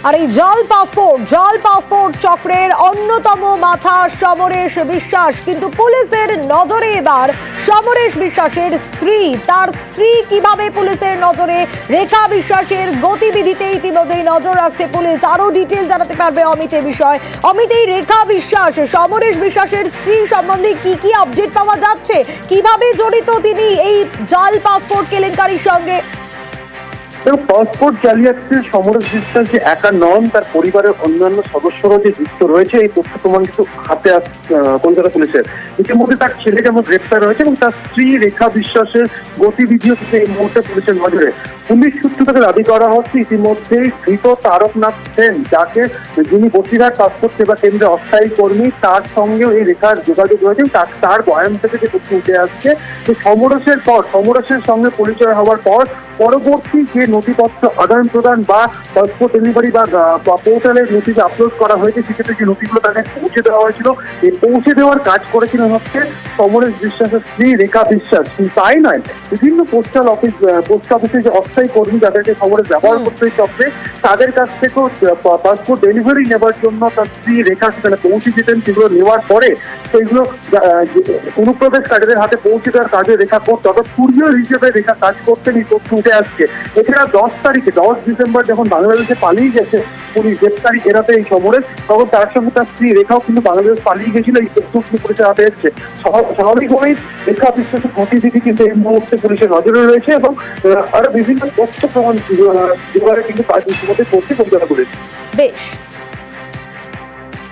আর এই জাল পাসপোর্ট চক্রের অন্যতম মাথা সমরেশ বিশ্বাস, কিন্তু পুলিশের নজরে এবার সমরেশ বিশ্বাসের স্ত্রী। তার স্ত্রী কিভাবে পুলিশের নজরে, রেখা বিশ্বাসের গতিবিধিতে ইতিমধ্যেই নজর রাখছে পুলিশ। আরো ডিটেল জানাতে পারবে অমিত এ বিষয়। অমিত, এই রেখা বিশ্বাস, সমরেশ বিশ্বাসের স্ত্রী সম্বন্ধে কি কি আপডেট পাওয়া যাচ্ছে? কিভাবে জড়িত তিনি এই জাল পাসপোর্ট কেলেঙ্কারির সঙ্গে? পাসপোর্ট জালিয়াতিতে সমরেশ বিশ্বাস যে একা নন, তার পরিবারের অন্যান্য সদস্যরাও যে যুক্ত রয়েছে এই তথ্য প্রমাণ কিন্তু হাতে কলকাতা পুলিশের। ইতিমধ্যে তার ছেলে যেমন গ্রেপ্তার হয়েছে এবং তার স্ত্রী রেখা বিশ্বাসের গতিবিধিও কিন্তু এই মুহূর্তে পুলিশের নজরে। পুলিশ সূত্র থেকে দাবি করা হচ্ছে ইতিমধ্যেই ধৃত তারকনাথ সেন, যিনি বসিরহাট পাসপোর্ট সেবা কেন্দ্রে অস্থায়ী কর্মী, তার সঙ্গেও এই রেখার যোগাযোগ রয়েছে। তার বয়ান থেকে যে তথ্য উঠে আসছে যে সমরেশের সঙ্গে পরিচয় হওয়ার পর পরবর্তী যে নথিপত্র আদান প্রদান বা পাসপোর্ট ডেলিভারি বা পোর্টালের নথি আপলোড করা হয়েছে, সেক্ষেত্রে যে নথিগুলো তাকে পৌঁছে দেওয়া হয়েছিল, এই পৌঁছে দেওয়ার কাজ করেছিলেন হচ্ছে সমরেশ বিশ্বাসের স্ত্রী রেখা বিশ্বাস। তাই নয়, বিভিন্ন পোস্ট অফিসে যে অস্থায়ী কর্মী যাদেরকে সমরেশ ব্যবহার করতে চক্রে, তাদের কাছ থেকেও পাসপোর্ট ডেলিভারি নেবার জন্য তার স্ত্রী রেখা সেখানে পৌঁছে যেতেন। সেগুলো নেওয়ার পরে সেইগুলো অনুপ্রবেশকারীদের হাতে পৌঁছে দেওয়ার কাজে রেখা করত, অর্থাৎ কুরিয়ার হিসেবে রেখা কাজ করতেন। এই তথ্য উঠে আসছে। এছাড়া 10 ডিসেম্বর যখন বাংলাদেশে পালিয়ে গেছে পুলিশ গ্রেপ্তারি এড়াতে এই সমরেশ, তখন তার সঙ্গে তার স্ত্রী রেখাও কিন্তু বাংলাদেশ পালিয়ে গেছিল। এই তথ্য পুলিশের হাতে এসছে। স্বাভাবিকভাবেই রেখা বিশ্বাসের গতিবিধি কিন্তু এই মুহূর্তে পুলিশের নজরে রয়েছে এবং আরো বিভিন্ন তথ্য প্রমাণ জোগাড়ে কিন্তু কাজ ইতিমধ্যে করছে কলকাতা পুলিশ। বেশ।